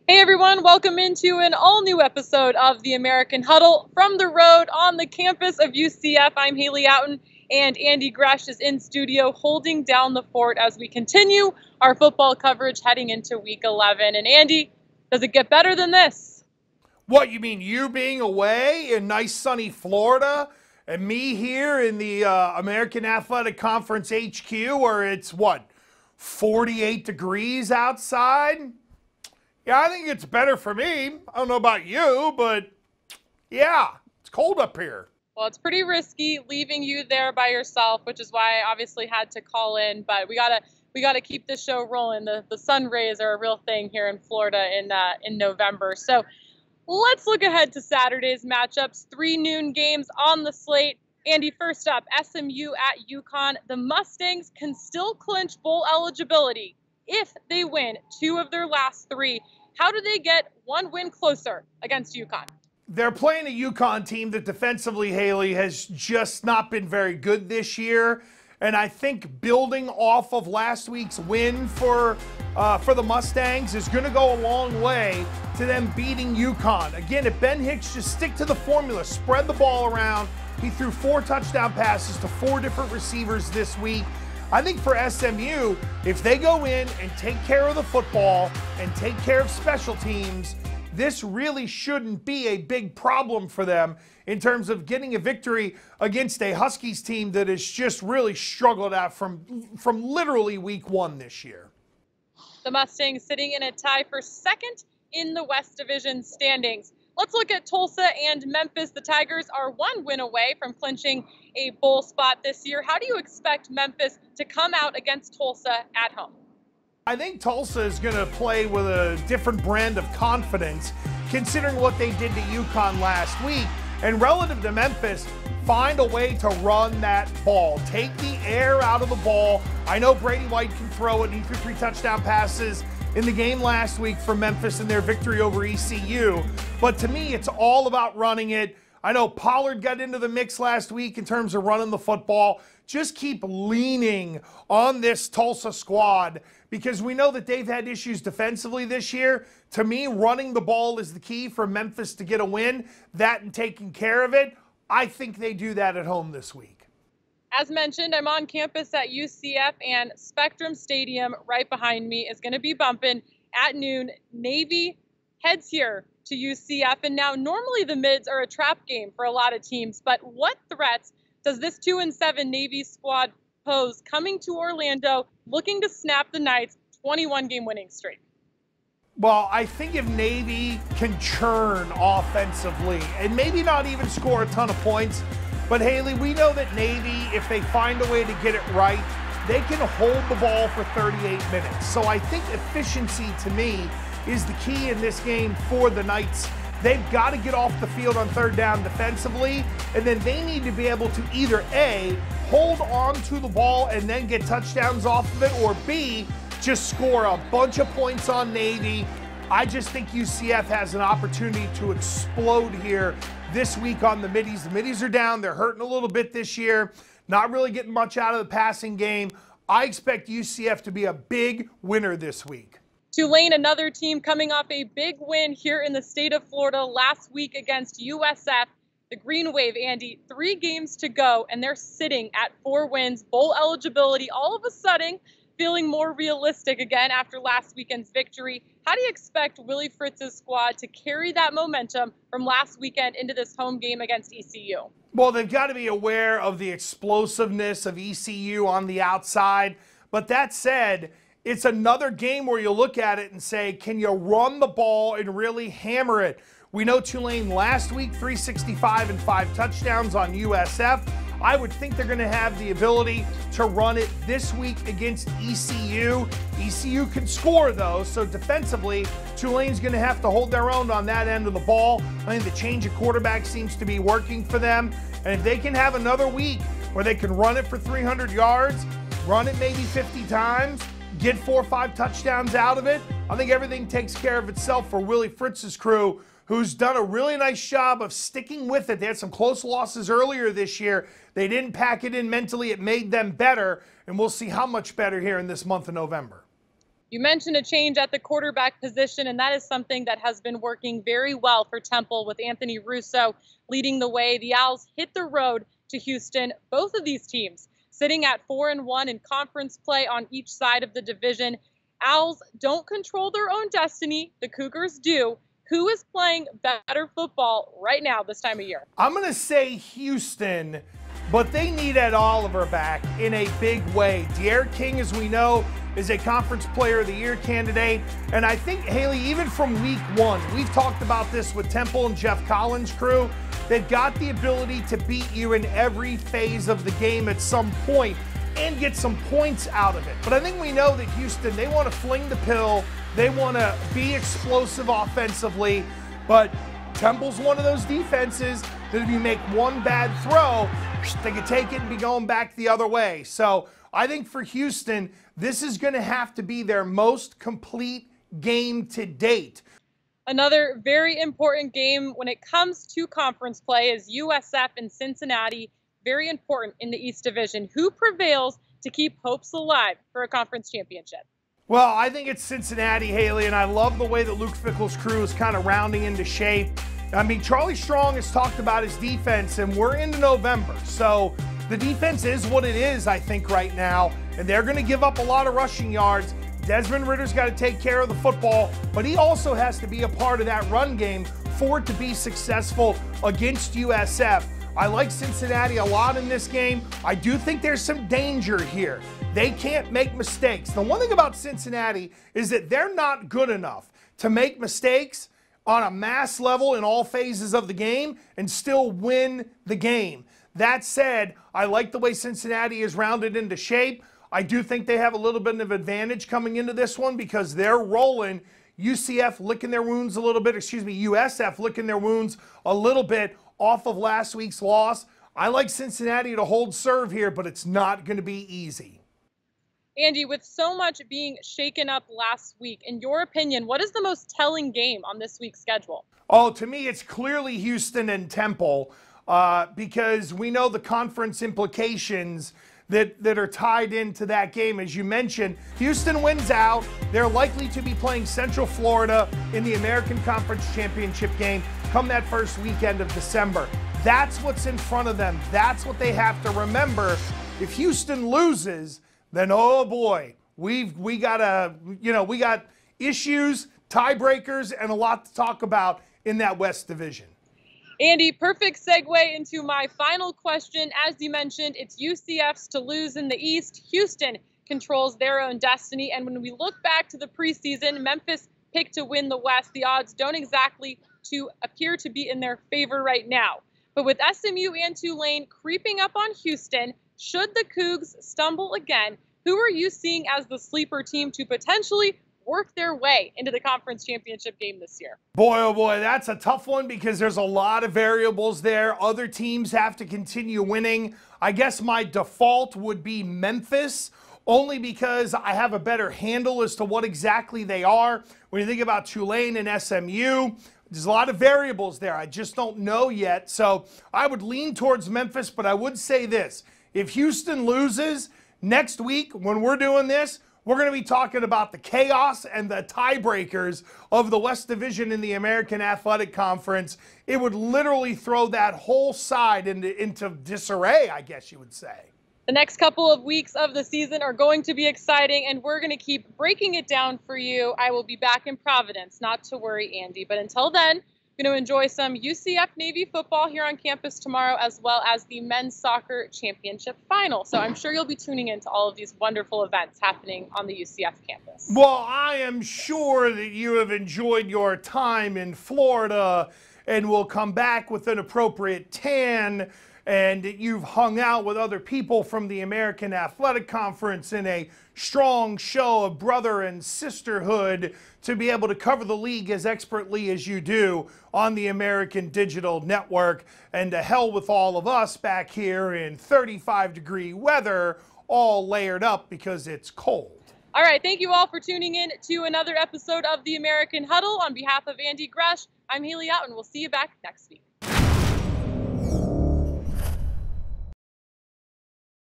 Hey everyone, welcome into an all new episode of the American Huddle from the road on the campus of UCF. I'm Haley Outen and Andy Gresh is in studio holding down the fort as we continue our football coverage heading into week 11. And Andy, does it get better than this? What, you mean you being away in nice sunny Florida and me here in the American Athletic Conference HQ where it's what, 48 degrees outside? Yeah, I think it's better for me. I don't know about you, but yeah, it's cold up here. Well, it's pretty risky leaving you there by yourself, which is why I obviously had to call in. But we gotta keep this show rolling. The sun rays are a real thing here in Florida in November. So let's look ahead to Saturday's matchups. 3 noon games on the slate. Andy, first up, SMU at UConn. The Mustangs can still clinch bowl eligibility if they win 2 of their last 3. How do they get 1 win closer against UConn? They're playing a UConn team that defensively, Haley, has just not been very good this year. And I think building off of last week's win for the Mustangs is going to go a long way to them beating UConn. Again, if Ben Hicks just stick to the formula, spread the ball around. He threw 4 touchdown passes to 4 different receivers this week. I think for SMU, if they go in and take care of the football and take care of special teams, this really shouldn't be a big problem for them in terms of getting a victory against a Huskies team that has just really struggled out from literally week 1 this year. The Mustangs sitting in a tie for second in the West Division standings. Let's look at Tulsa and Memphis. The Tigers are 1 win away from clinching a bowl spot this year. How do you expect Memphis to come out against Tulsa at home? I think Tulsa is going to play with a different brand of confidence considering what they did to UConn last week. And relative to Memphis, find a way to run that ball. Take the air out of the ball. I know Brady White can throw it. He threw 3 touchdown passes in the game last week for Memphis in their victory over ECU. But to me, it's all about running it. I know Pollard got into the mix last week in terms of running the football. Just keep leaning on this Tulsa squad because we know that they've had issues defensively this year. To me, running the ball is the key for Memphis to get a win. That and taking care of it. I think they do that at home this week. As mentioned, I'm on campus at UCF, and Spectrum Stadium right behind me is going to be bumping at noon. Navy heads here to UCF, and now normally the mids are a trap game for a lot of teams, but what threats does this 2-7 Navy squad pose coming to Orlando looking to snap the Knights' 21-game winning streak? Well, I think if Navy can churn offensively and maybe not even score a ton of points, but Haley, we know that Navy, if they find a way to get it right, they can hold the ball for 38 minutes. So I think efficiency to me is the key in this game for the Knights. They've got to get off the field on 3rd down defensively, and then they need to be able to either A, hold on to the ball and then get touchdowns off of it, or B, just score a bunch of points on Navy. I just think UCF has an opportunity to explode here this week on the middies. The middies are down. They're hurting a little bit this year. Not really getting much out of the passing game. I expect UCF to be a big winner this week. Tulane, another team coming off a big win here in the state of Florida last week against USF. The Green Wave, Andy, 3 games to go, and they're sitting at 4 wins. Bowl eligibility all of a sudden feeling more realistic again after last weekend's victory. How do you expect Willie Fritz's squad to carry that momentum from last weekend into this home game against ECU? Well, they've got to be aware of the explosiveness of ECU on the outside. But that said, it's another game where you look at it and say, can you run the ball and really hammer it? We know Tulane last week, 365 and 5 touchdowns on USF. I would think they're going to have the ability to run it this week against ECU. ECU can score, though, so defensively, Tulane's going to have to hold their own on that end of the ball. I think the change of quarterback seems to be working for them. And if they can have another week where they can run it for 300 yards, run it maybe 50 times, get 4 or 5 touchdowns out of it, I think everything takes care of itself for Willie Fritz's crew, who's done a really nice job of sticking with it. They had some close losses earlier this year. They didn't pack it in mentally. It made them better, and we'll see how much better here in this month of November. You mentioned a change at the quarterback position, and that is something that has been working very well for Temple with Anthony Russo leading the way. The Owls hit the road to Houston. Both of these teams sitting at 4-1 in conference play on each side of the division. Owls don't control their own destiny. The Cougars do. Who is playing better football right now this time of year? I'm going to say Houston, but they need Ed Oliver back in a big way. De'Aaron King, as we know, is a Conference Player of the Year candidate. And I think, Haley, even from week one, we've talked about this with Temple and Jeff Collins' crew. They've got the ability to beat you in every phase of the game at some point and get some points out of it. But I think we know that Houston, they want to fling the pill. They want to be explosive offensively. But Temple's one of those defenses that if you make one bad throw, they can take it and be going back the other way. So I think for Houston, this is going to have to be their most complete game to date. Another very important game when it comes to conference play is USF and Cincinnati. Very important in the East Division. Who prevails to keep hopes alive for a conference championship? Well, I think it's Cincinnati, Haley, and I love the way that Luke Fickell's crew is kind of rounding into shape. I mean, Charlie Strong has talked about his defense, and we're into November. So the defense is what it is, I think, right now, and they're going to give up a lot of rushing yards. Desmond Ritter's got to take care of the football, but he also has to be a part of that run game for it to be successful against USF. I like Cincinnati a lot in this game. I do think there's some danger here. They can't make mistakes. The one thing about Cincinnati is that they're not good enough to make mistakes on a mass level in all phases of the game and still win the game. That said, I like the way Cincinnati is rounded into shape. I do think they have a little bit of advantage coming into this one because they're rolling. USF licking their wounds a little bit a little bit off of last week's loss. I like Cincinnati to hold serve here, but it's not going to be easy. Andy, with so much being shaken up last week, in your opinion, what is the most telling game on this week's schedule? Oh, to me, it's clearly Houston and Temple because we know the conference implications that are tied into that game. As you mentioned, Houston wins out. They're likely to be playing Central Florida in the American Conference Championship game come that first weekend of December. That's what's in front of them. That's what they have to remember. If Houston loses, then oh boy, we got issues, tiebreakers, and a lot to talk about in that West Division. Andy, perfect segue into my final question. As you mentioned, it's UCF's to lose in the East. Houston controls their own destiny. And when we look back to the preseason, Memphis picked to win the West. The odds don't exactly appear to be in their favor right now. But with SMU and Tulane creeping up on Houston, should the Cougs stumble again, who are you seeing as the sleeper team to potentially work their way into the conference championship game this year? Boy, oh boy, that's a tough one because there's a lot of variables there. Other teams have to continue winning. I guess my default would be Memphis, only because I have a better handle as to what exactly they are. When you think about Tulane and SMU, there's a lot of variables there. I just don't know yet. So I would lean towards Memphis, but I would say this. If Houston loses next week when we're doing this, we're going to be talking about the chaos and the tiebreakers of the West Division in the American Athletic Conference. It would literally throw that whole side into disarray, I guess you would say. The next couple of weeks of the season are going to be exciting, and we're going to keep breaking it down for you. I will be back in Providence, not to worry, Andy. But until then, I'm going to enjoy some UCF Navy football here on campus tomorrow, as well as the men's soccer championship final. So I'm sure you'll be tuning into all of these wonderful events happening on the UCF campus. Well, I am sure that you have enjoyed your time in Florida and will come back with an appropriate tan, and you've hung out with other people from the American Athletic Conference in a strong show of brother and sisterhood to be able to cover the league as expertly as you do on the American Digital Network. And to hell with all of us back here in 35-degree weather, all layered up because it's cold. All right, thank you all for tuning in to another episode of the American Huddle. On behalf of Andy Gresh, I'm Haley Outen. We'll see you back next week.